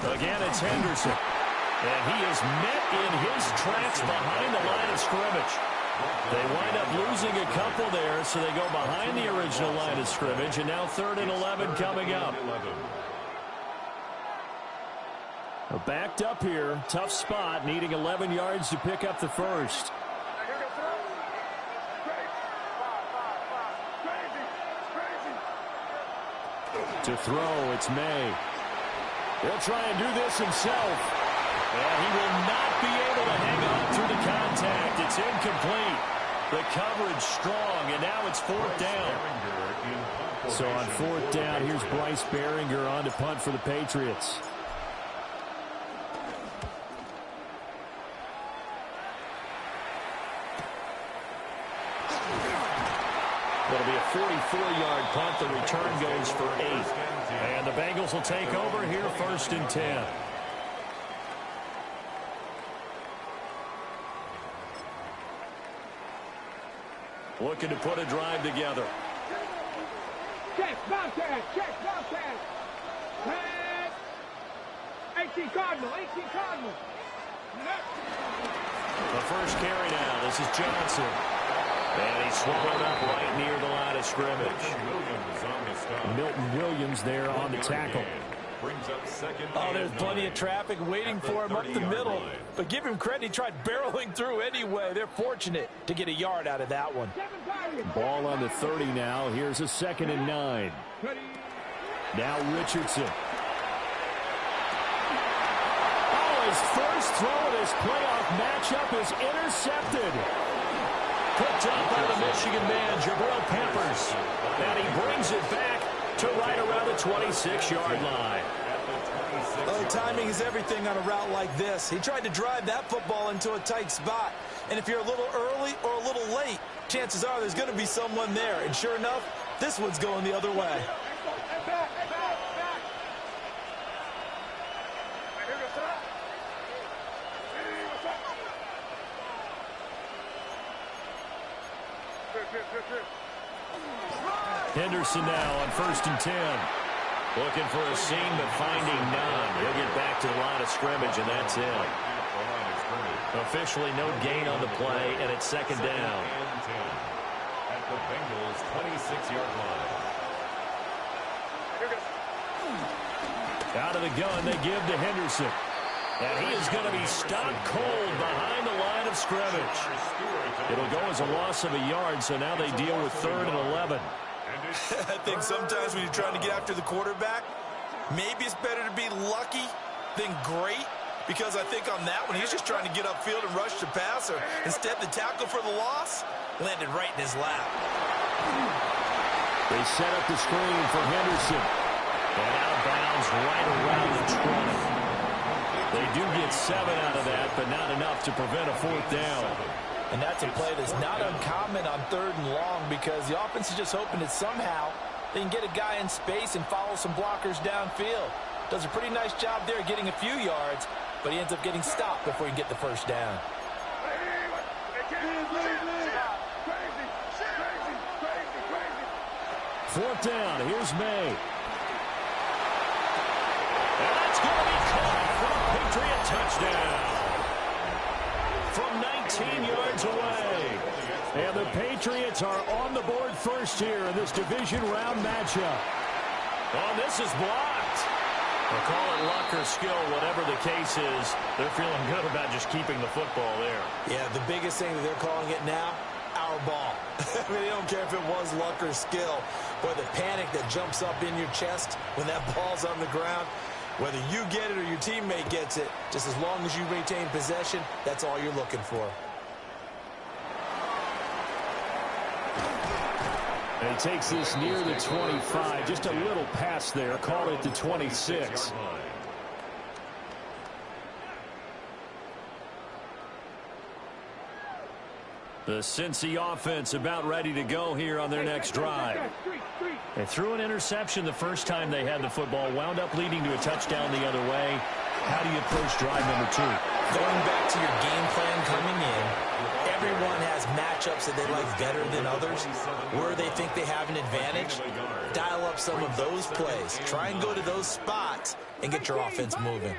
Again, it's Henderson. And he is met in his tracks behind the line of scrimmage. They wind up losing a couple there, so they go behind the original line of scrimmage, and now 3rd and 11 coming up. Backed up here, tough spot, needing 11 yards to pick up the first. To throw, it's May. He'll try and do this himself. And he will not be able to hang on through the contact. It's incomplete. The coverage strong, and now it's 4th down. So on 4th down, here's Bryce Behringer on to punt for the Patriots. It'll be a 44-yard punt. The return goes for 8. And the Bengals will take over here 1st and 10. Looking to put a drive together. Check, Bobcat, check, Bobcat. Pass. 18 Cardinal, 18 Cardinal. The first carry now. This is Johnson. And he's swallowed up right near the line of scrimmage. Milton Williams there on the tackle. Oh, there's plenty of traffic waiting for him up the middle. But give him credit, he tried barreling through anyway. They're fortunate to get a yard out of that one. Ball on the 30 now. Here's a 2nd and 9. Now Richardson. Oh, his first throw in his playoff matchup is intercepted. Picked up by the Michigan man, Jabril Peppers. And he brings it back to right around the 26-yard line. Oh, timing is everything on a route like this. He tried to drive that football into a tight spot. And if you're a little early or a little late, chances are there's going to be someone there. And sure enough, this one's going the other way. Henderson now on 1st and 10. Looking for a seam, but finding none. He'll get back to the line of scrimmage, and that's it. Officially no gain on the play, and it's 2nd down. At the Bengals' 26-yard line. Out of the gun, they give to Henderson. And he is going to be stopped cold behind the line of scrimmage. It'll go as a loss of a yard, so now they deal with 3rd and 11. I think sometimes when you're trying to get after the quarterback, maybe it's better to be lucky than great, because I think on that one, he's just trying to get upfield and rush the passer. Instead, the tackle for the loss landed right in his lap. They set up the screen for Henderson. And out of bounds right around the 20. They do get 7 out of that, but not enough to prevent a 4th down. And that's a play that's not uncommon on 3rd and long, because the offense is just hoping that somehow they can get a guy in space and follow some blockers downfield. Does a pretty nice job there getting a few yards, but he ends up getting stopped before he can get the first down. 4th down. Here's May. And that's going to be caught for a Patriot touchdown. From 19 yards away. And the Patriots are on the board first here in this division round matchup. Oh, this is blocked. They'll call it luck or skill, whatever the case is. They're feeling good about just keeping the football there. Yeah, the biggest thing that they're calling it now, our ball. I mean, they don't care if it was luck or skill. Boy, the panic that jumps up in your chest when that ball's on the ground, whether you get it or your teammate gets it, just as long as you retain possession, that's all you're looking for. And he takes this near the 25. Just a little pass there. Call it the 26. The Cincy offense about ready to go here on their next drive. They threw an interception the first time they had the football, wound up leading to a touchdown the other way. How do you approach drive number 2? Going back to your game plan coming in, Everyone has matchups that they like better than others. Where they think they have an advantage, dial up some of those plays. Try and go to those spots and get your offense moving.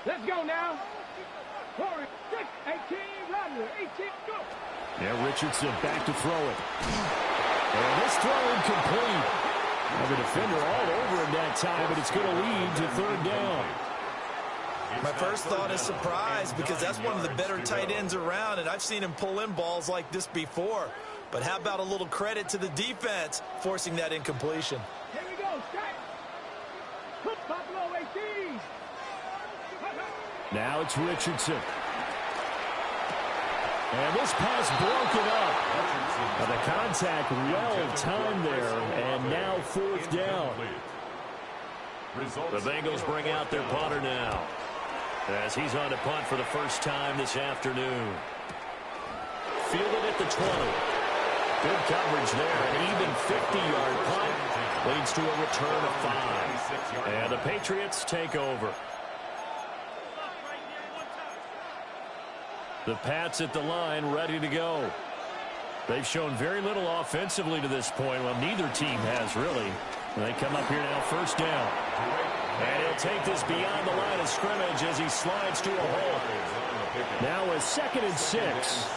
Let's go now. 4, 6, 18, run, 18, go. Now Richardson back to throw it. And this throw incomplete. Now the defender all over him that time, but it's going to lead to third down. My first thought is surprise, because that's one of the better tight ends around, and I've seen him pull in balls like this before. But how about a little credit to the defense forcing that incompletion? Here we go, strike. Buffalo 18. Now it's Richardson. And this pass broken up. But the contact well timed there, and now fourth down. The Bengals bring out their punter now, as he's on to punt for the first time this afternoon. Fielded at the 20. Good coverage there. An even 50-yard punt leads to a return of 5. And the Patriots take over. The Pats at the line, ready to go. They've shown very little offensively to this point. Well, neither team has, really. And they come up here now, first down. And he'll take this beyond the line of scrimmage as he slides to a hole. Now a 2nd and 6.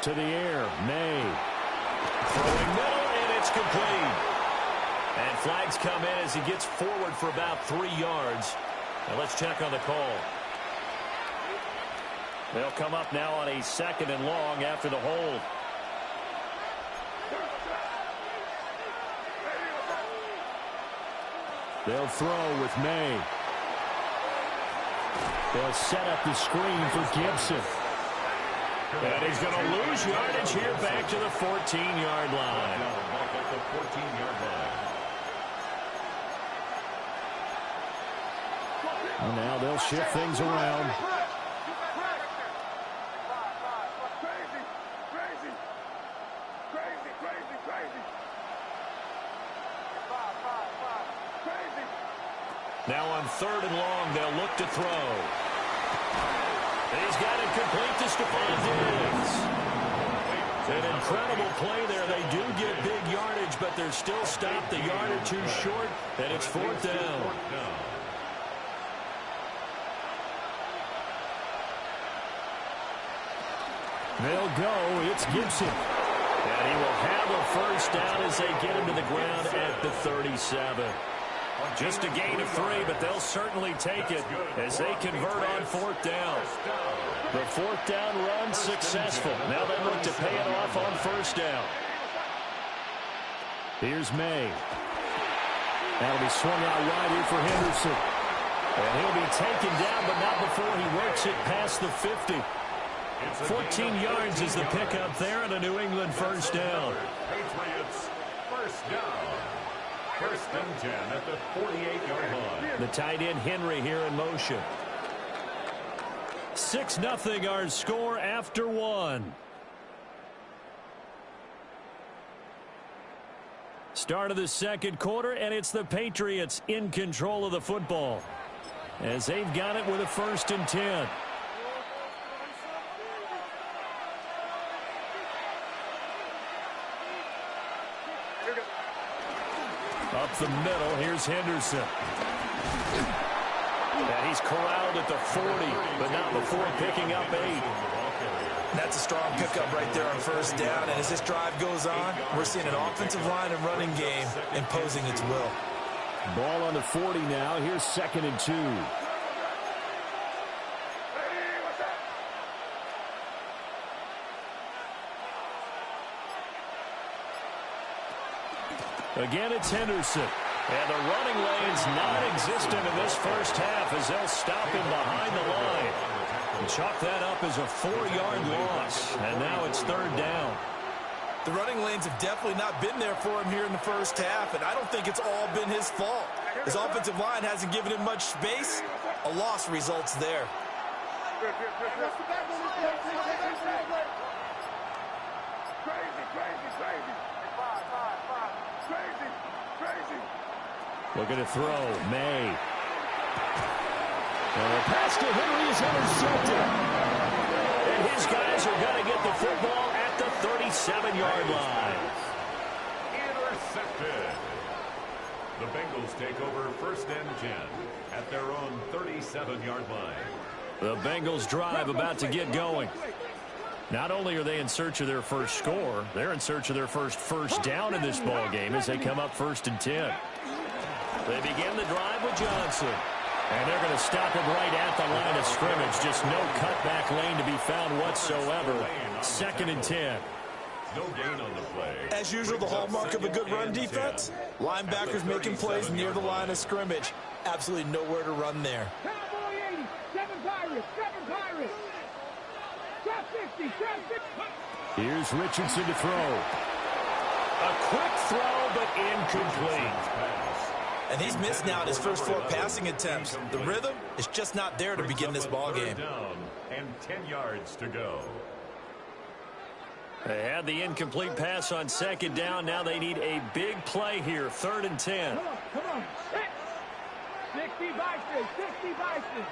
To the air, May. Throwing middle, and it's complete. And flags come in as he gets forward for about 3 yards. Now let's check on the call. They'll come up now on a 2nd and long after the hold. They'll throw with May. They'll set up the screen for Gibson. And he's going to lose yardage here back to the 14-yard line. And now they'll shift things around. Now on 3rd and long, they'll look to throw. He's got it complete to Stephon Diggs. An incredible play there. They do get big yardage, but they're still stopped a yard or two short, and it's 4th down. They'll go. It's Gibson. And he will have a first down as they get him to the ground at the 37. Just a gain of 3, but they'll certainly take it as they convert on 4th down. The 4th down run successful. Now they look to pay it off on 1st down. Here's May. That'll be swung out wide here for Henderson. And he'll be taken down, but not before he works it past the 50. 14 yards is the pickup there, and a New England first down. Patriots first down. 1st and 10 at the 48-yard line. The tight end Henry here in motion. 6-0 our score after 1. Start of the 2nd quarter, and it's the Patriots in control of the football as they've got it with a 1st and 10. Up the middle, here's Henderson. And he's corralled at the 40, but not before picking up 8. That's a strong pickup right there on 1st down, and as this drive goes on, we're seeing an offensive line and running game imposing its will. Ball on the 40 now. Here's 2nd and 2. Again, it's Henderson. And the running lane's non-existent in this first half as they'll stop him behind the line. And chalk that up as a 4-yard loss. And now it's 3rd down. The running lanes have definitely not been there for him here in the first half, and I don't think it's all been his fault. His offensive line hasn't given him much space. A loss results there. Looking to throw. May. And the pass to Henry is intercepted. And his guys are going to get the football at the 37-yard line. Intercepted. The Bengals take over 1st and 10 at their own 37-yard line. The Bengals drive about to get going. Not only are they in search of their first score, they're in search of their first down in this ball game as they come up 1st and 10. They begin the drive with Johnson. And they're going to stop him right at the line of scrimmage. Just no cutback lane to be found whatsoever. 2nd and 10. No gain on the play. As usual, the hallmark of a good run defense. Linebackers making plays near the line of scrimmage. Absolutely nowhere to run there. Cowboy 80, 7 Pirates, 7 Pirates. Trap 60, trap 60. Here's Richardson to throw. A quick throw, but incomplete. And he's missed now in his first 4 passing attempts. The rhythm is just not there to begin this ball game. Down and 10 yards to go. They had the incomplete pass on 2nd down. Now they need a big play here. 3rd and 10. Come on. 60 Vikings, 60 Vikings.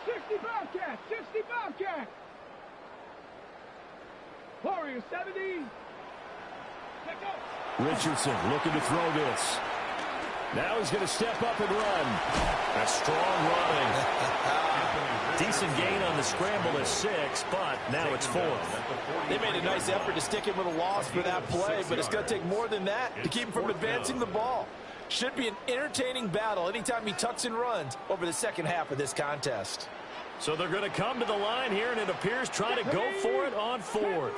60 Bobcats, 60 Bobcats. Warriors 70. Let's go. Richardson looking to throw this. Now he's going to step up and run. A strong running. Decent gain on the scramble is 6, but now it's 4th. They made a nice effort to stick him with a loss for that play, but it's going to take more than that to keep him from advancing the ball. Should be an entertaining battle anytime he tucks and runs over the second half of this contest. So they're going to come to the line here, and it appears trying to go for it on 4th.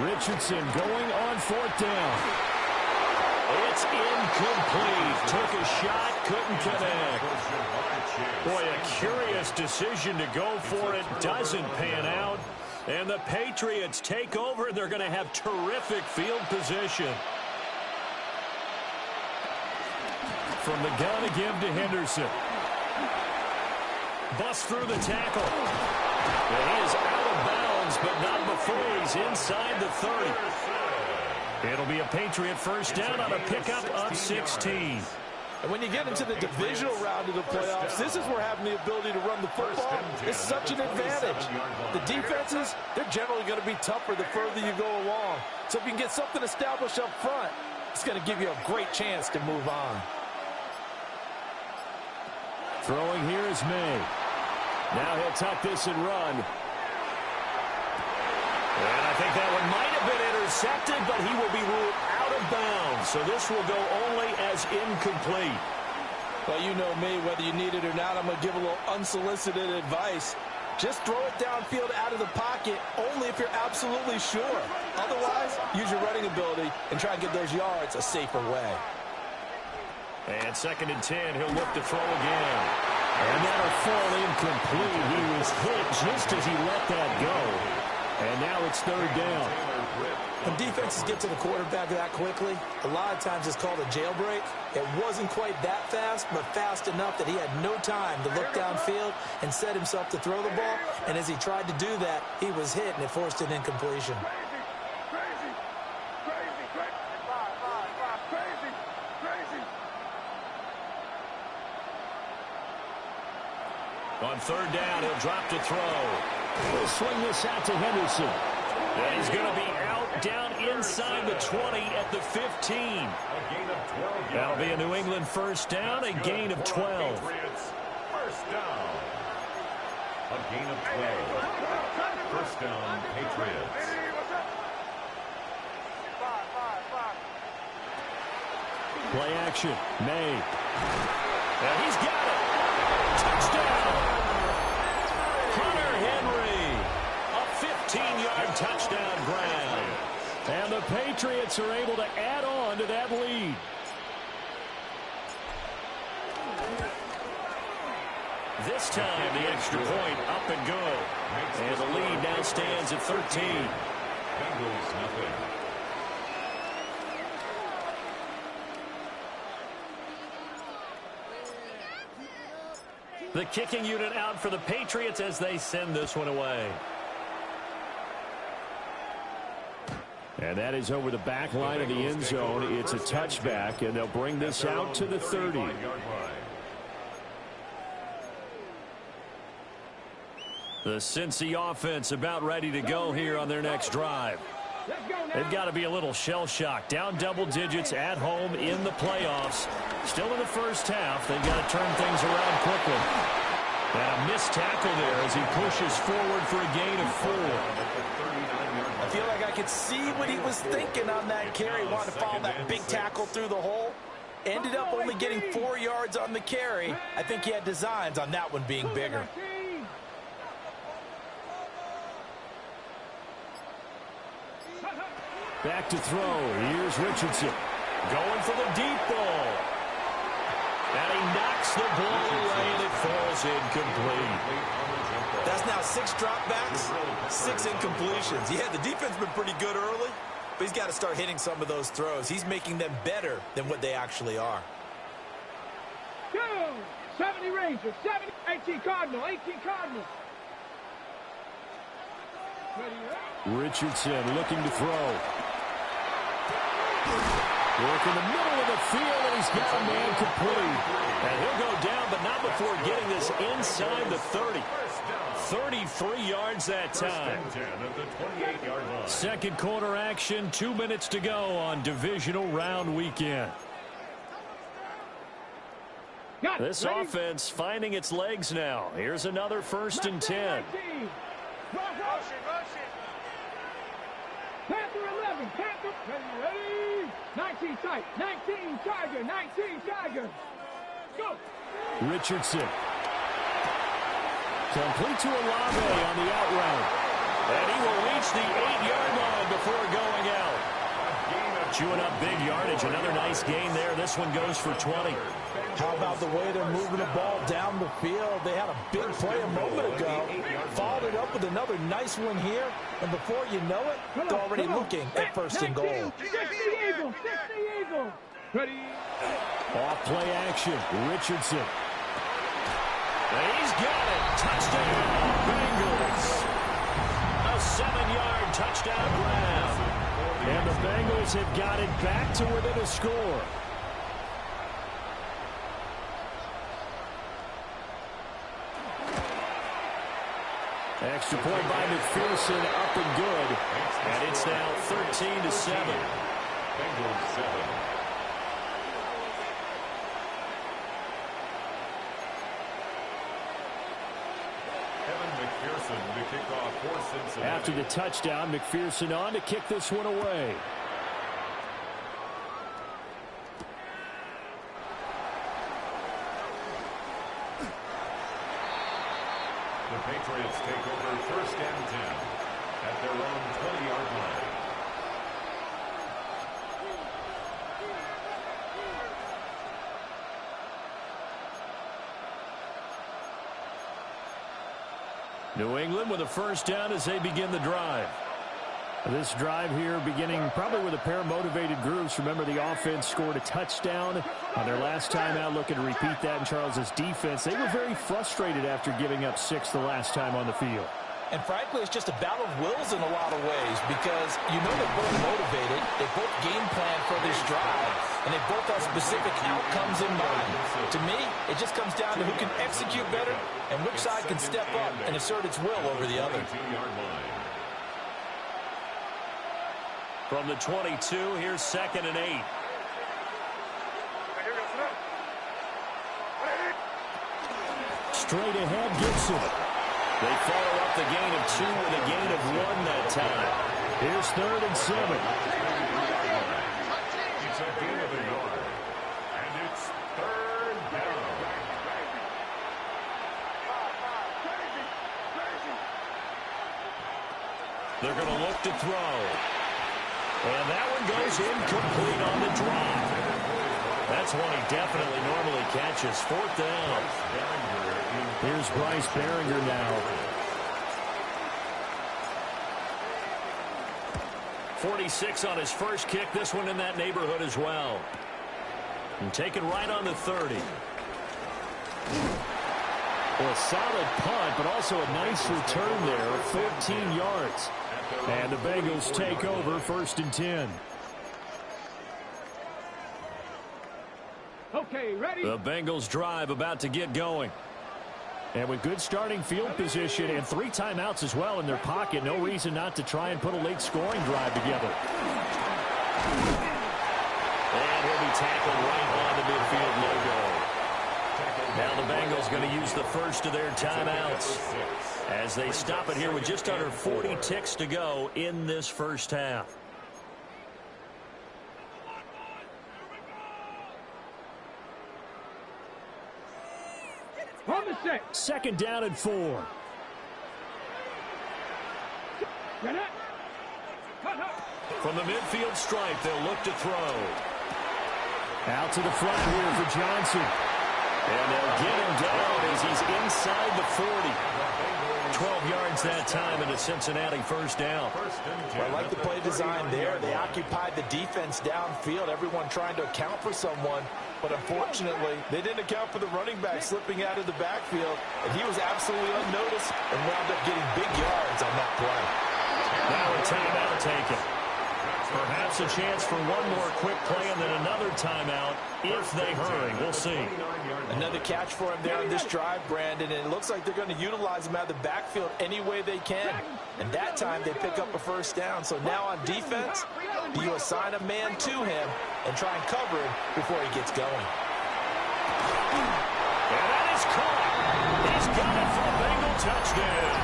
Richardson going on 4th down. It's incomplete. Took a shot, couldn't connect. Boy, a curious decision to go for it. Doesn't pan out. And the Patriots take over, and they're going to have terrific field position. From the gun again to Henderson. Busts through the tackle. And he is out of bounds, but not before he's inside the 30. It'll be a Patriot first down on a pickup of 16. And when you get into the divisional round of the playoffs, this is where having the ability to run the football is such an advantage. The defenses, they're generally going to be tougher the further you go along. So if you can get something established up front, it's going to give you a great chance to move on. Throwing here is May. Now he'll tuck this and run. And I think that one might have been intercepted, but he will be ruled out of bounds. So this will go only as incomplete. Well, you know me, whether you need it or not, I'm going to give a little unsolicited advice. Just throw it downfield out of the pocket only if you're absolutely sure. Otherwise, use your running ability and try and get those yards a safer way. And 2nd and 10, he'll look to throw again. And that'll fall incomplete. He was hit just as he let that go. And now it's 3rd down. When defenses get to the quarterback that quickly, a lot of times it's called a jailbreak. It wasn't quite that fast, but fast enough that he had no time to look downfield and set himself to throw the ball. And as he tried to do that, he was hit, and it forced an incompletion. On 3rd down, he'll drop to throw. He'll swing this out to Henderson. And he's going to be out down inside the 20 at the 15. That'll be a New England first down, a gain of 12. First down. A gain of 12. First down, Patriots. Play action. May. And he's got it. Touchdown. Hunter Henry. A 15-yard touchdown grab. And the Patriots are able to add on to that lead. This time, the extra point up and good. And the lead now stands at 13. Bengals nothing. The kicking unit out for the Patriots as they send this one away. And that is over the back line of the end zone. It's a touchback, and they'll bring this out to the 30. The Cincy offense about ready to go here on their next drive. They've got to be a little shell-shocked. Down double digits at home in the playoffs. Still in the first half. They've got to turn things around quickly. And a missed tackle there as he pushes forward for a gain of 4. I feel like I could see what he was thinking on that carry. Wanted to follow that big tackle through the hole. Ended up only getting 4 yards on the carry. I think he had designs on that one being bigger. Back to throw. Here's Richardson. Going for the deep ball. And he knocks the ball away, and it falls incomplete. That's now 6 dropbacks, 6 incompletions. Yeah, the defense has been pretty good early, but he's got to start hitting some of those throws. He's making them better than what they actually are. 70 Rangers, 18 Cardinal, 18 Cardinal. Richardson looking to throw. Work in the middle of the field, and he's got a man complete. And he'll go down, but not before getting this inside the 30. 33 yards that time. Second quarter action, 2 minutes to go on divisional round weekend. This offense finding its legs now. Here's another 1st and 10. Panther 11, Panther, ready, 19 tight, 19 Tiger, 19 Tiger. Go. Richardson. Complete to Olave on the out route. And he will reach the 8-yard line before going out. Chewing up big yardage. Another nice gain there. This one goes for 20. How about the way they're moving the ball down the field? They had a big play a moment ago. Followed it up with another nice one here. And before you know it, they're already looking at 1st and goal. 60 Eagle, 60 Eagle. Ready. Off play action. Richardson. And he's got it. Touchdown, Bengals. A 7-yard touchdown grab. And the Bengals have got it back to within a score. Extra point by McPherson, up and good. And it's now 13-7. Bengals 7. McPherson to kick off for Cincinnati. After the touchdown, McPherson on to kick this one away. The Patriots take over 1st and 10 at their own 20-yard line. New England with a 1st down as they begin the drive. This drive here beginning probably with a pair of motivated groups. Remember, the offense scored a touchdown on their last time out. Looking to repeat that in Charles's defense. They were very frustrated after giving up 6 the last time on the field. And frankly, it's just a battle of wills in a lot of ways because you know they're both motivated. They both game plan for this drive, and they both have specific outcomes in mind. To me, it just comes down to who can execute better and which side can step up and assert its will over the other. From the 22, here's 2nd and 8. Straight ahead, Gibson. They follow up the gain of 2 with a gain of 1 that time. Here's 3rd and 7. It's a gain of a yard. And it's 3rd down. They're going to look to throw. And that one goes incomplete on the drop. That's one he definitely normally catches. 4th down. Here's Bryce Behringer now. 46 on his first kick. This one in that neighborhood as well. And taken right on the 30. Well, a solid punt, but also a nice return there of 14 yards. And the Bengals take over 1st and 10. Okay, ready? The Bengals drive about to get going. And with good starting field position and 3 timeouts as well in their pocket, no reason not to try and put a late scoring drive together. And he'll be tackled right on the midfield logo. Now the Bengals going to use the first of their timeouts as they stop it here with just under 40 ticks to go in this first half. On the set. 2nd down and 4. From the midfield stripe, they'll look to throw. Out to the front here for Johnson. And they'll get him down as he's inside the 40. 12 yards that time and a Cincinnati first down. Well, I like the play design there. They occupied the defense downfield, everyone trying to account for someone. But unfortunately, they didn't account for the running back slipping out of the backfield. And he was absolutely unnoticed and wound up getting big yards on that play. Now a timeout taken. Perhaps a chance for one more quick play and then another timeout if they hurry. We'll see. Another catch for him there on this drive, Brandon, and it looks like they're going to utilize him out of the backfield any way they can. And that time they pick up a first down. So now on defense, do you assign a man to him and try and cover him before he gets going? And that is caught. He's got it for a Bengal touchdown.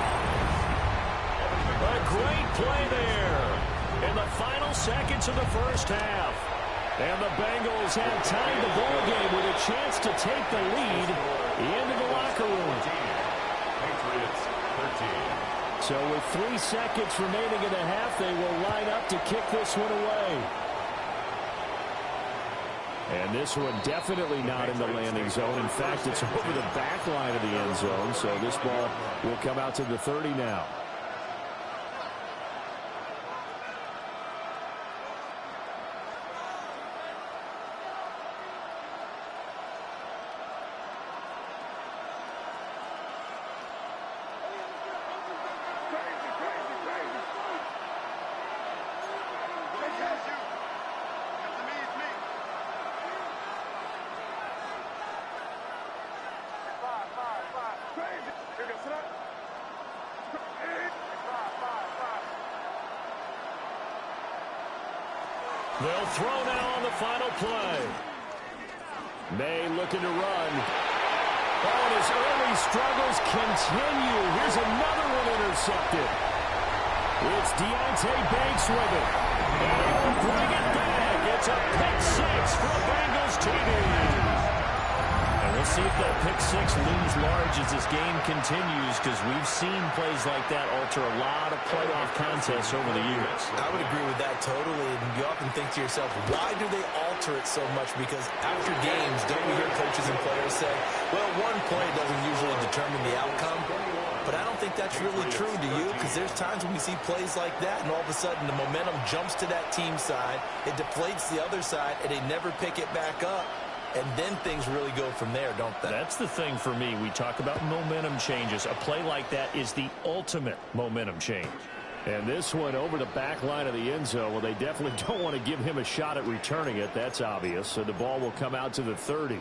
A great play there in the final seconds of the first half. And the Bengals have tied the ball game with a chance to take the lead into the locker room. Patriots 13. So with 3 seconds remaining in the half, they will line up to kick this one away. And this one definitely not in the landing zone. In fact, it's over the back line of the end zone. So this ball will come out to the 30 now. They'll throw now on the final play. May looking to run. Oh, and his early struggles continue. Here's another one intercepted. It's Deontay Banks with it. And he will bring it back. It's a pick 6 for Bengals TD. And we'll see if that pick 6 looms large as this game continues, because we've seen plays like that alter a lot of playoff contests over the years. I would agree with that totally. And you often think to yourself, why do they alter it so much? Because after games, don't we hear coaches and players say, well, one play doesn't usually determine the outcome. But I don't think that's really true, do you? Because there's times when we see plays like that, and all of a sudden the momentum jumps to that team side, it deflates the other side, and they never pick it back up. And then things really go from there, don't they? That's the thing for me. We talk about momentum changes. A play like that is the ultimate momentum change. And this one over the back line of the end zone. Well, they definitely don't want to give him a shot at returning it. That's obvious. So the ball will come out to the 30.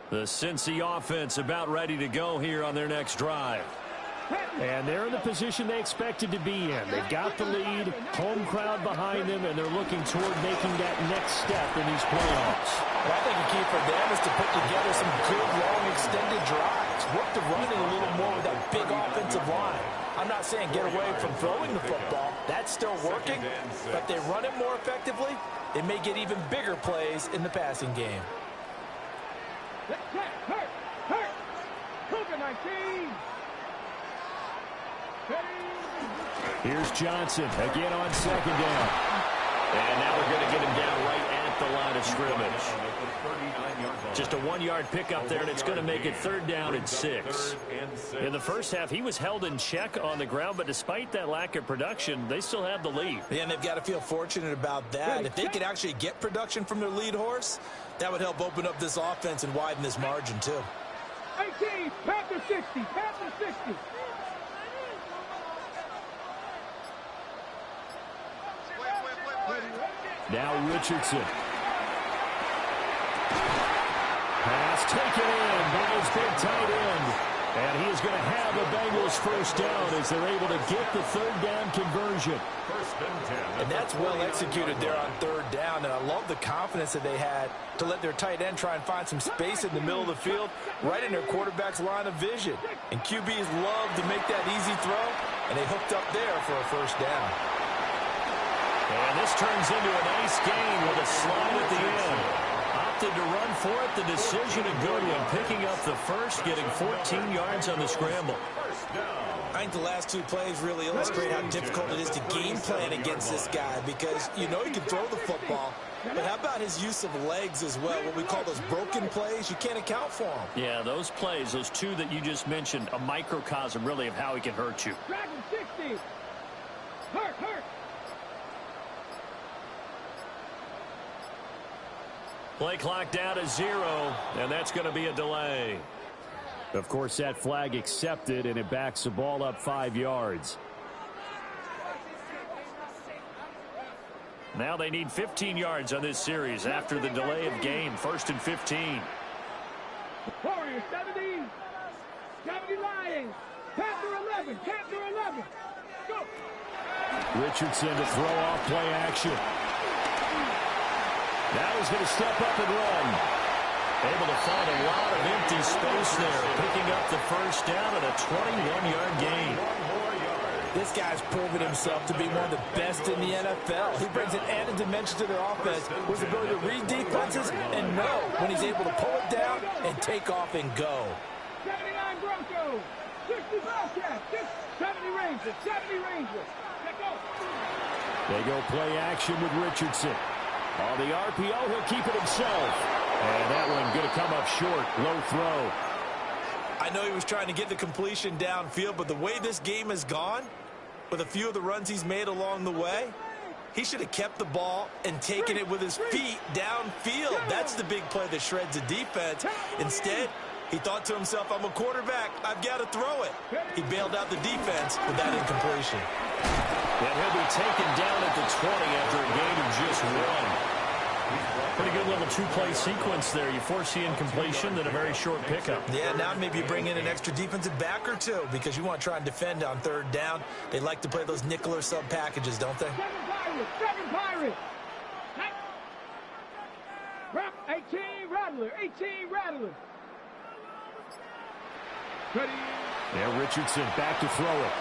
The Cincy offense about ready to go here on their next drive. And they're in the position they expected to be in. They've got the lead, home crowd behind them, and they're looking toward making that next step in these playoffs. And I think the key for them is to put together some good, long, extended drives. Work the running a little more with that big offensive line. I'm not saying get away from throwing the football. That's still working. But they run it more effectively, they may get even bigger plays in the passing game. Hurt! COVID-19! Here's Johnson again on 2nd down. And now we're going to get him down right at at the line of scrimmage. Just a 1-yard pickup there, and it's going to make it 3rd down and 6. In the first half, he was held in check on the ground, but despite that lack of production, they still have the lead. Yeah, and they've got to feel fortunate about that. If they could actually get production from their lead horse, that would help open up this offense and widen this margin too. 18, Panther 60, Panther 60. Now Richardson. Pass taken in by his big tight end. And he is going to have the Bengals first down as they're able to get the 3rd down conversion. And that's well executed there on 3rd down. And I love the confidence that they had to let their tight end try and find some space in the middle of the field, right in their quarterback's line of vision. And QBs love to make that easy throw, and they hooked up there for a first down. And this turns into a nice gain with a slide at the end. Opted to run for it. The decision a good one. Picking up the first, getting 14 yards on the scramble. I think the last 2 plays really illustrate how difficult it is to game plan against this guy, because you know he can throw the football, but how about his use of legs as well? What we call those broken plays, you can't account for them. Yeah, those plays, those 2 that you just mentioned, a microcosm really of how he can hurt you. Dragon 60. Hurt. Play clock down to 0, and that's going to be a delay. Of course, that flag accepted, and it backs the ball up 5 yards. Now they need 15 yards on this series after the delay of game. 1st and 15. Warriors 70. 70 Lions. Panther 11. Panther 11. Go. Richardson to throw off play action. Now he's going to step up and run. Able to find a lot of empty space there, picking up the first down at a 21-yard gain. This guy's proven himself to be one of the best in the NFL. He brings an added dimension to their offense with his ability to read defenses and know when he's able to pull it down and take off and go. 79 Broncos. 60 Bobcats. 70 Rangers. 70 Rangers. Let's go. They go play action with Richardson. On the RPO, he'll keep it himself. And that one going to come up short. Low throw. I know he was trying to get the completion downfield, but the way this game has gone, with a few of the runs he's made along the way, he should have kept the ball and taken it with his feet downfield. That's the big play that shreds a defense. Instead, he thought to himself, I'm a quarterback. I've got to throw it. He bailed out the defense with that incompletion. And he'll be taken down at the 20 after a gain of just 1. Pretty good little 2-play sequence there. You force the incompletion, then a very short pickup. Yeah, now maybe you bring in an extra defensive back or 2 because you want to try and defend on 3rd down. They like to play those nickel or sub packages, don't they? 7 Pirates. 18 Rattler. 18 Rattler. Ready. Now Richardson back to throw it.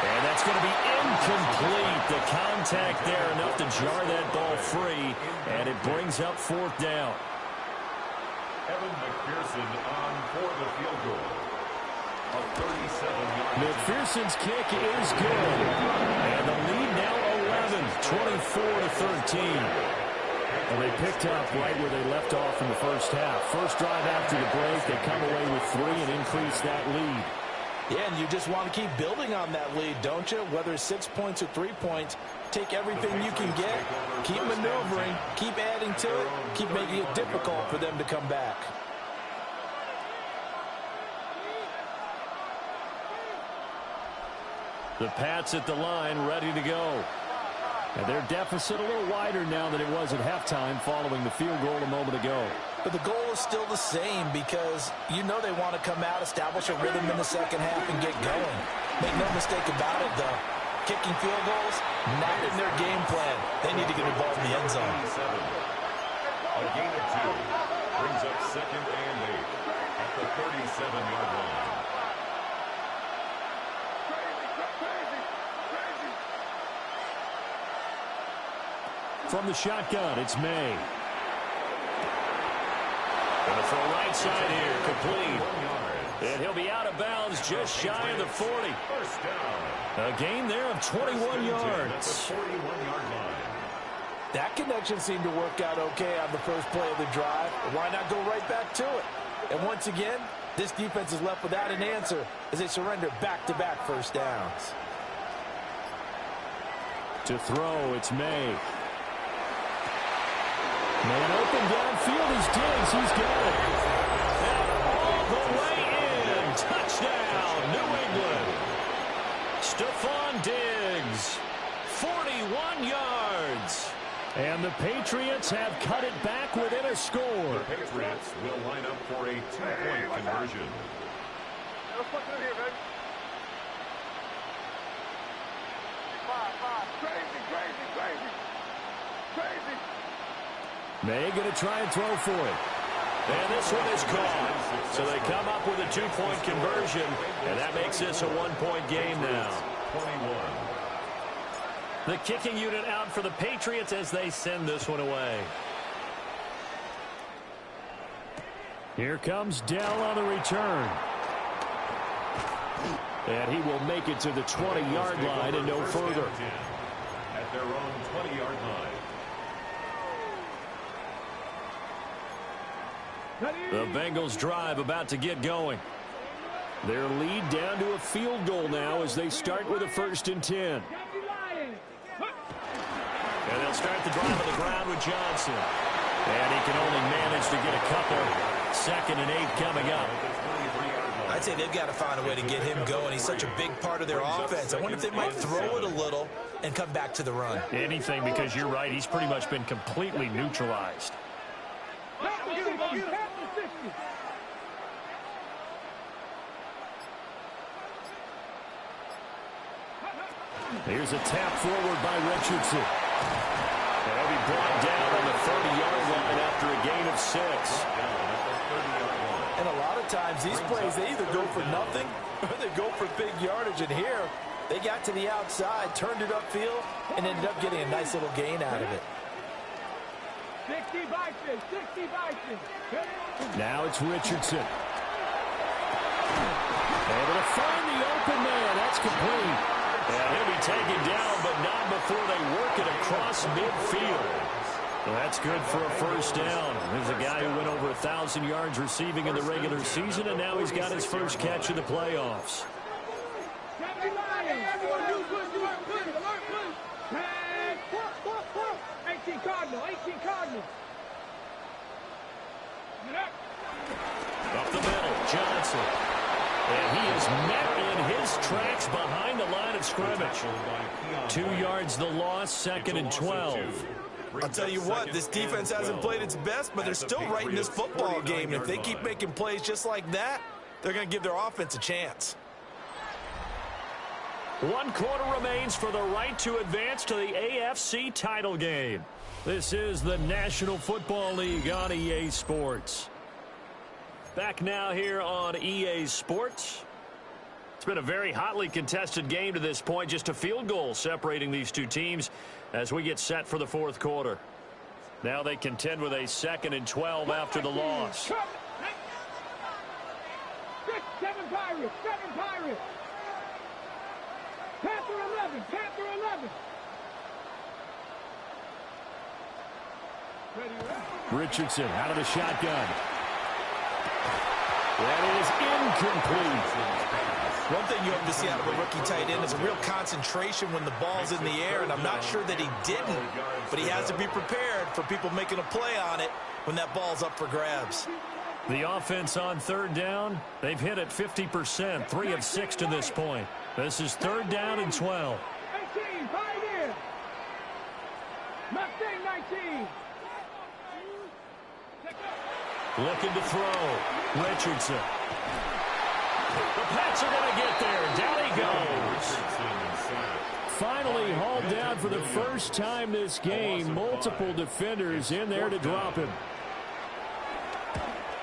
And that's going to be incomplete. The contact there enough to jar that ball free, and it brings up 4th down. Evan McPherson on for the field goal. A 37-yard. McPherson's kick is good. And the lead now 11, 24-13. And they picked up right where they left off in the first half. First drive after the break, they come away with 3 and increase that lead. Yeah, and you just want to keep building on that lead, don't you? Whether it's 6 points or 3 points, take everything you can get, keep maneuvering, keep adding to it, keep making it difficult for them to come back. The Pats at the line, ready to go. And their deficit a little wider now than it was at halftime following the field goal a moment ago. But the goal is still the same because you know they want to come out, establish a rhythm in the second half, and get going. Make no mistake about it, though. Kicking field goals, not in their game plan. They need to get involved in the end zone. A gain of 2 brings up 2nd and 8 at the 37-yard line. From the shotgun, it's May. Going to throw right side here, complete. And he'll be out of bounds just shy of the 40. A gain there of 21 yards. That connection seemed to work out okay on the first play of the drive. Why not go right back to it? And once again, this defense is left without an answer as they surrender back-to-back first downs. To throw, it's May. Man open downfield is Diggs. He's got it. And all the way in. Touchdown, New England. Stephon Diggs, 41 yards. And the Patriots have cut it back within a score. The Patriots will line up for a 2-point conversion. Let's put it here, baby. Five. Crazy. May going to try and throw for it. And this one is caught. So they come up with a 2-point conversion, and that makes this a 1-point game now. 21. The kicking unit out for the Patriots as they send this one away. Here comes Dell on the return. And he will make it to the 20-yard line and no further. At their own 20-yard line. The Bengals drive about to get going. Their lead down to a field goal now as they start with a 1st and 10. And they'll start the drive on the ground with Johnson. And he can only manage to get a couple. 2nd and 8 coming up. I'd say they've got to find a way to get him going. He's such a big part of their offense. I wonder if they might throw it a little and come back to the run. Anything, because you're right. He's pretty much been completely neutralized. Here's a tap forward by Richardson. And he'll be brought down on the 30-yard line after a gain of 6. And a lot of times these plays, they either go for nothing or they go for big yardage. And here, they got to the outside, turned it upfield, and ended up getting a nice little gain out of it. 60 Vikings. Now it's Richardson. Able to find the open man. That's complete. And he'll be taken down, but not before they work it across midfield. Well, that's good for a 1st down. There's a guy who went over 1,000 yards receiving in the regular season, and now he's got his first catch of the playoffs. 18 Cardinal. Up the middle, Johnson. And he is met in his tracks behind the line of scrimmage. 2 yards the loss, 2nd and 12. I'll tell you what, this defense hasn't played its best, but they're still right in this football game. If they keep making plays just like that, they're going to give their offense a chance. 1 quarter remains for the right to advance to the AFC title game. This is the National Football League on EA Sports. Back now here on EA Sports. It's been a very hotly contested game to this point. Just a field goal separating these two teams as we get set for the 4th quarter. Now they contend with a 2nd and 12 after the loss. 7 Pirates. Panther 11. Richardson out of the shotgun. That is incomplete. One thing you hope to see out of a rookie tight end is a real concentration when the ball's in the air, and I'm not sure that he didn't, but he has to be prepared for people making a play on it when that ball's up for grabs. The offense on 3rd down, they've hit it 50%, 3 of 6 to this point. This is 3rd down and 12. 18, Pioneer. Mustang 19. Looking to throw. Richardson. The Pats are going to get there. Down he goes. Finally hauled down for the first time this game. Multiple defenders in there to drop him.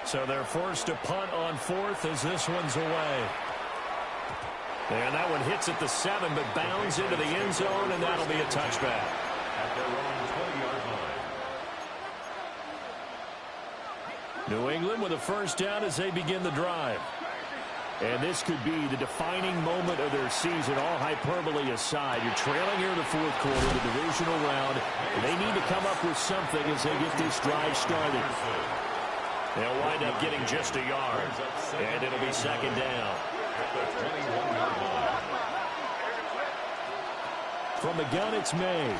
So they're forced to punt on 4th as this one's away. And that one hits at the 7, but bounds into the end zone, and that'll be a touchback. At their own 20-yard line. New England with a 1st down as they begin the drive. And this could be the defining moment of their season, all hyperbole aside. You're trailing here in the fourth quarter, the divisional round. They need to come up with something as they get this drive started. They'll wind up getting just a yard, and it'll be second down. From the gun, it's May.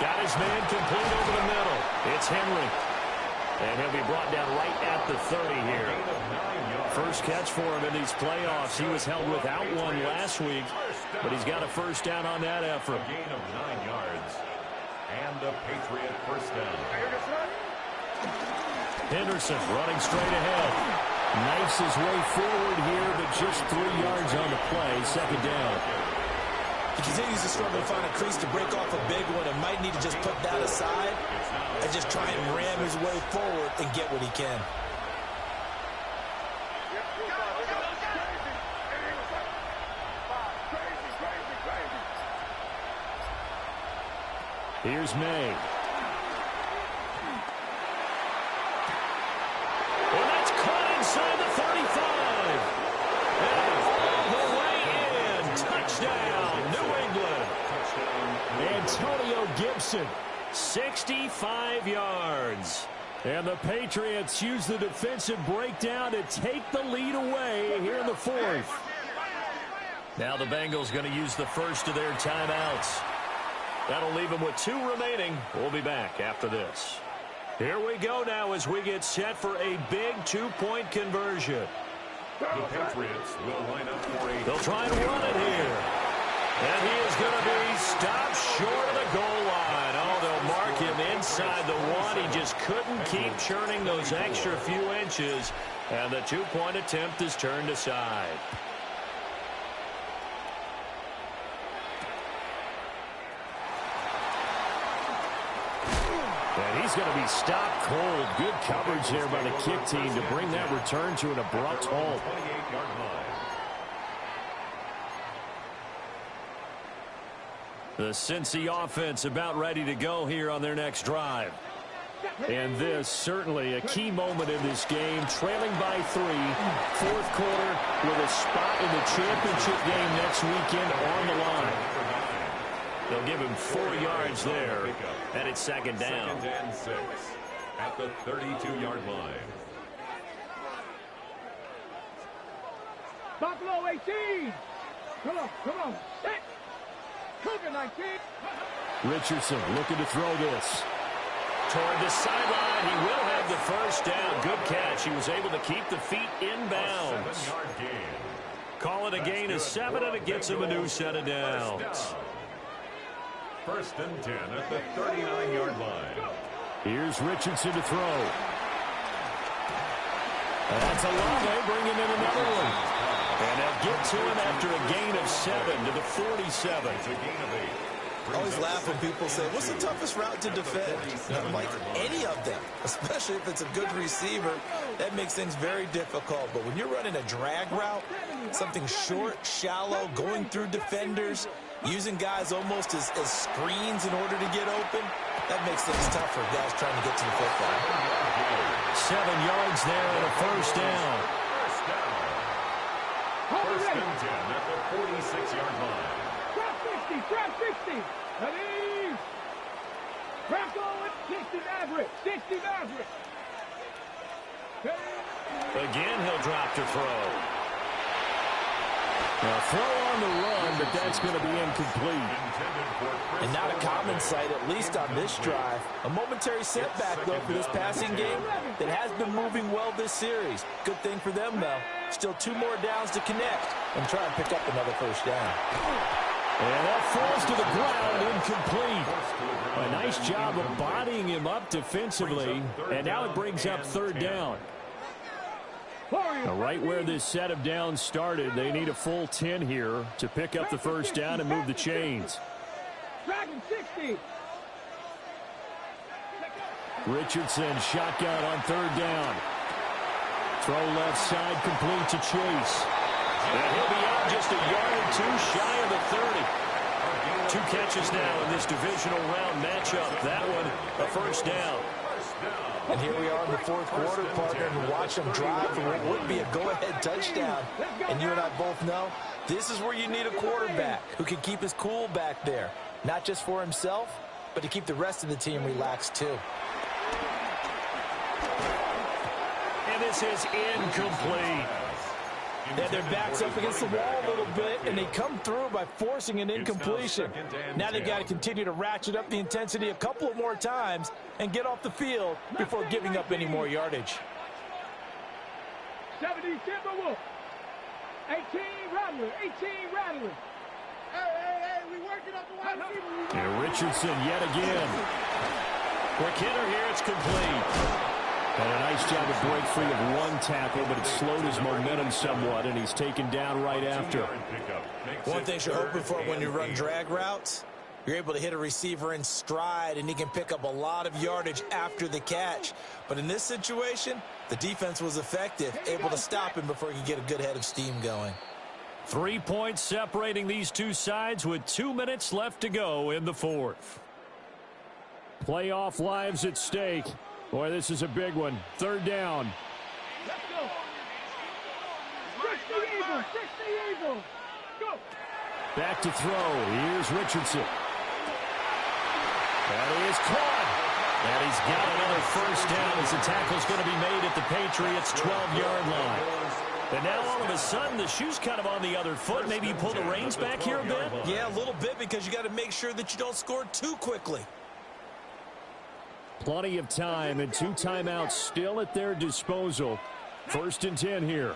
Got his man complete over the middle. It's Henry. And he'll be brought down right at the 30 here. First catch for him in these playoffs. He was held without one last week, but he's got a first down on that effort. A gain of 9 yards. And a Patriot first down. Henderson running straight ahead. Knifes his way forward here, but just 3 yards on the play. Second down. He continues to struggle to find a crease to break off a big one and might need to just put that aside and just try and ram his way forward and get what he can. Here's May. And that's caught inside the 35. And all the way in. Touchdown, New England. Antonio Gibson, 65 yards. And the Patriots use the defensive breakdown to take the lead away here in the fourth. Now the Bengals going to use the first of their timeouts. That'll leave them with 2 remaining. We'll be back after this. Here we go now as we get set for a big 2-point conversion. The Patriots will line up for a... They'll try and run it here. And he is going to be stopped short of the goal line. Oh, they'll mark him inside the 1. He just couldn't keep churning those extra few inches. And the 2-point attempt is turned aside. And he's going to be stopped cold. Good coverage there by the kick team to bring that return to an abrupt halt. 28-yard line. The Cincy offense about ready to go here on their next drive. And this certainly a key moment in this game. Trailing by 3, fourth quarter with a spot in the championship game next weekend on the line. They'll give him 4 yards there, and it's second down. 2nd and 6 at the 32-yard line. Buffalo 18. Come on. Set. Cougar 19. Richardson looking to throw this. Toward the sideline, he will have the first down. Good catch. He was able to keep the feet inbounds. 7-yard gain. Call it a gain of 7, and it gets him a new set of downs. 1st and 10 at the 39-yard line. Here's Richardson to throw. That's Olave bringing in another one. And they'll get to him after a gain of 7 to the 47. It's a gain of 8. I always laugh when people say, what's the toughest route to defend? I'm like, any of them, especially if it's a good receiver. That makes things very difficult. But when you're running a drag route, something short, shallow, going through defenders, using guys almost as screens in order to get open, that makes things tough for guys trying to get to the football. 7 yards there and a first down. First and 10 at the 46-yard line. Trap 60. Ready. Crack on it. 60 Maverick. Again, he'll drop to throw. Now, throw on the run, but that's going to be incomplete. And not a common sight, at least on this drive. A momentary setback, though, for this passing game that has been moving well this series. Good thing for them, though. Still 2 more downs to connect and try and pick up another first down. And that falls to the ground, incomplete. A nice job of bodying him up defensively, and now it brings up 3rd down. Now, right where this set of downs started, they need a full 10 here to pick up the first down and move the chains. Dragon 60. Richardson shotgun on 3rd down. Throw left side complete to Chase. And he'll be out just a yard or 2 shy of the 30. 2 catches now in this divisional round matchup. That one a first down. And here we are in the fourth quarter, partner, and watch them drive for what would be a go-ahead touchdown. And you and I both know this is where you need a quarterback who can keep his cool back there, not just for himself, but to keep the rest of the team relaxed too. And this is incomplete. Yeah, their backs up against the wall a little bit, and they come through by forcing an incompletion. Now they've got to continue to ratchet up the intensity a couple of more times and get off the field before giving up any more yardage. 70 Timberwolves. 18 Rattler. 18 Rattler. Hey, we working up the wide receiver. And Richardson yet again. Quick hitter here, it's complete. And a nice job to break free of one tackle, but it slowed his momentum somewhat, and he's taken down right after. One thing you're hoping for when you run drag routes, you're able to hit a receiver in stride, and he can pick up a lot of yardage after the catch. But in this situation, the defense was effective, able to stop him before he could get a good head of steam going. 3 points separating these two sides with 2 minutes left to go in the fourth. Playoff lives at stake. Boy, this is a big one. Third down. Let's go. 60 Eagles. 60 Eagles. Go. Back to throw. Here's Richardson. That is caught. And he's got another first down as the tackle's going to be made at the Patriots' 12-yard line. And now all of a sudden the shoe's kind of on the other foot. Maybe you pull the reins back here a bit? Yeah, a little bit, because you got to make sure that you don't score too quickly. Plenty of time and 2 timeouts still at their disposal. 1st and 10 here.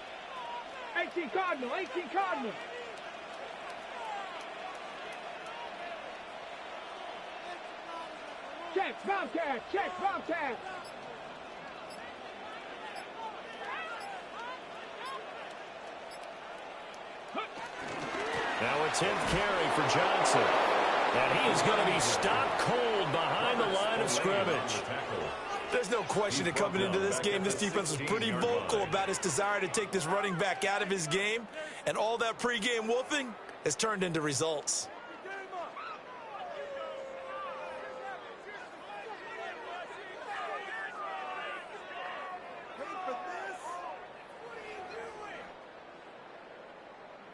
18 Cardinal. 18 Cardinal. Check, Bobcat. Check, Bobcat. Now a 10th carry for Johnson. And he is going to be stopped cold behind the line of scrimmage. There's no question that coming into this game, this defense was pretty vocal about its desire to take this running back out of his game. And all that pregame wolfing has turned into results.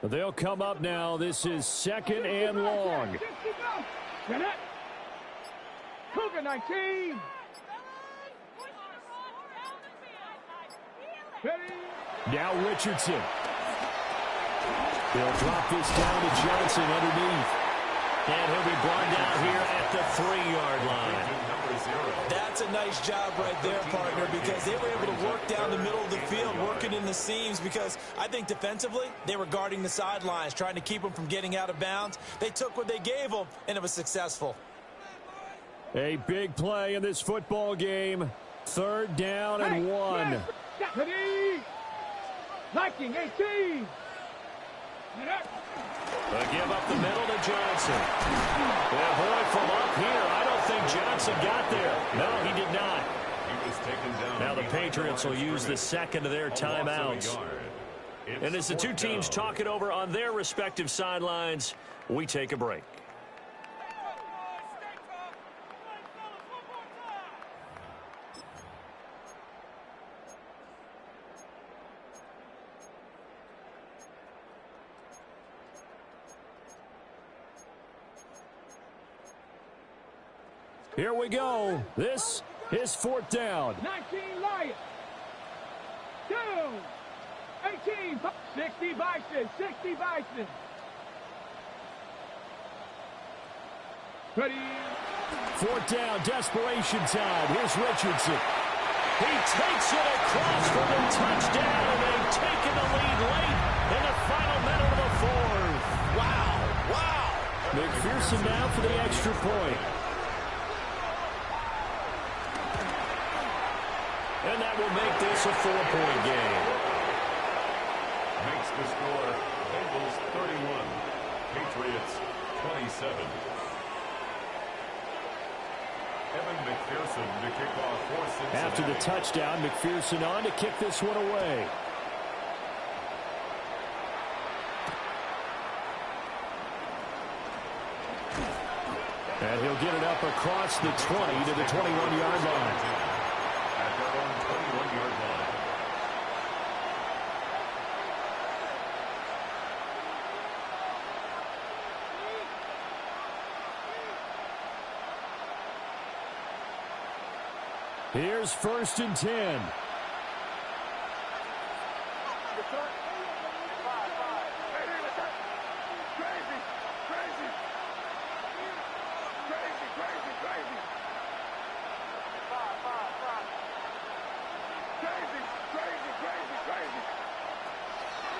They'll come up now. This is 2nd and long. Cougar 19. Now Richardson. They'll drop this down to Johnson underneath. And he'll be brought down here at the 3-yard line. That's a nice job right there, partner, because they were able to work down the middle of the field, working in the seams, because I think defensively they were guarding the sidelines, trying to keep them from getting out of bounds. They took what they gave them, and it was successful. A big play in this football game. 3rd down and 1. Liking 18. They give up the middle to Johnson. And boy, from up here, I don't think Johnson got there. No, he did not. He was taken down. Now the Patriots will use the second of their timeouts. And as the two teams talk it over on their respective sidelines, we take a break. Here we go. This is 4th down. 19 Lions. 2. 18. 60 Bison. 60 Bison. Ready. 4th down. Desperation time. Here's Richardson. He takes it across for the touchdown, and they've taken the lead late in the final minute of the 4th. Wow. McPherson now for the extra point. And that will make this a 4-point game. Makes the score Bengals 31, Patriots 27. Evan McPherson to kick off for Cincinnati. After the touchdown, McPherson on to kick this one away. And he'll get it up across the 20 to the 21-yard line. At 21-yard line. Here's 1st and 10.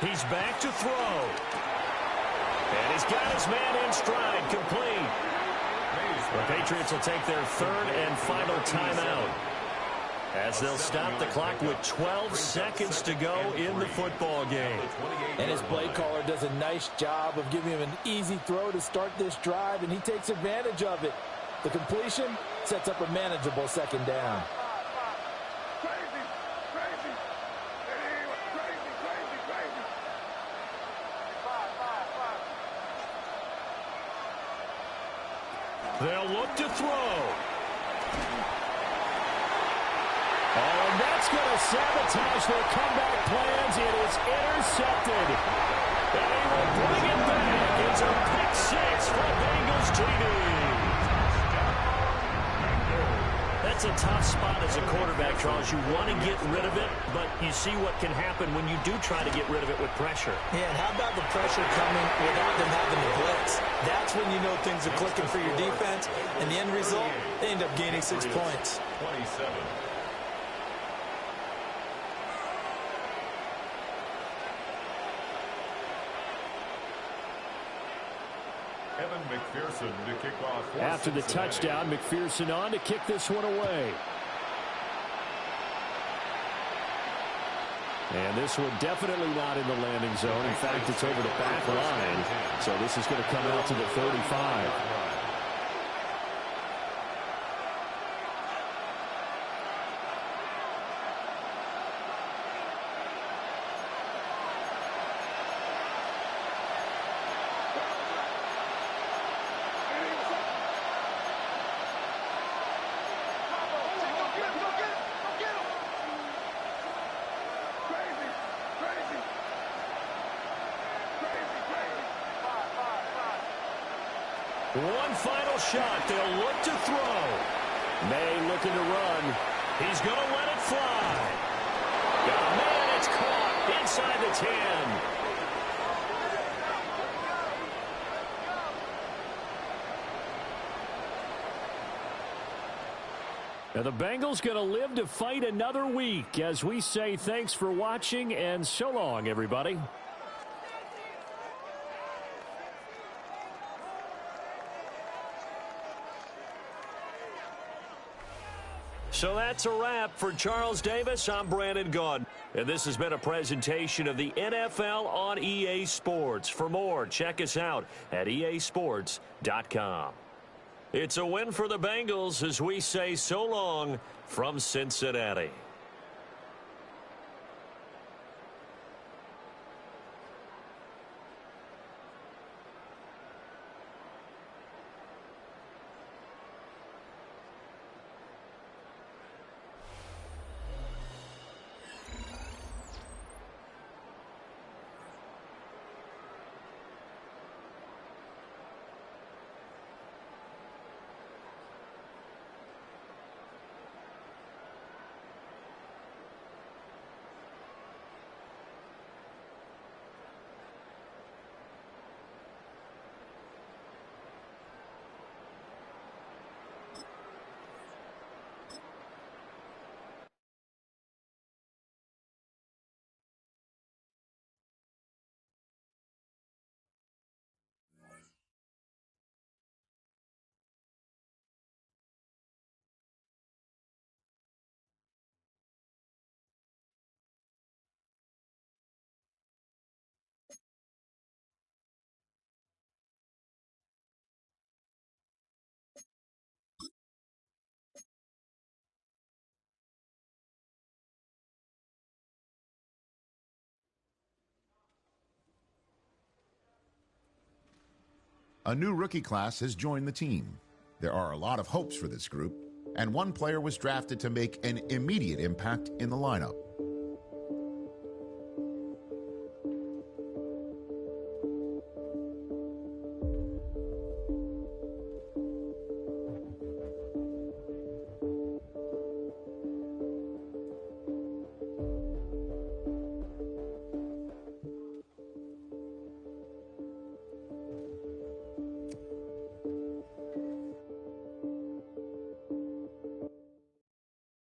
He's back to throw. And he's got his man in stride, complete. The Patriots will take their 3rd and final timeout, as they'll stop the clock with 12 seconds to go in the football game. And his play caller does a nice job of giving him an easy throw to start this drive, and he takes advantage of it. The completion sets up a manageable 2nd down. They'll look to throw. Oh, and that's going to sabotage their comeback plans. It is intercepted. And he will bring it back. It's a pick 6 for Bengals TV. That's a tough spot as a quarterback, Charles. You want to get rid of it, but you see what can happen when you do try to get rid of it with pressure. Yeah, and how about the pressure coming without them having to blitz? That's when you know things are clicking for your defense, and the end result, they end up gaining 6 points. 27. Evan McPherson to kick off. After the touchdown, McPherson on to kick this one away. And this one definitely not in the landing zone. In fact, it's over the back line. So this is going to come out to the 35. One final shot. They'll look to throw. May looking to run. He's going to let it fly. Got a man. It's caught inside the 10. Now the Bengals going to live to fight another week, as we say thanks for watching and so long, everybody. So that's a wrap for Charles Davis. I'm Brandon Gaudin. And this has been a presentation of the NFL on EA Sports. For more, check us out at easports.com. It's a win for the Bengals as we say so long from Cincinnati. A new rookie class has joined the team. There are a lot of hopes for this group, and one player was drafted to make an immediate impact in the lineup.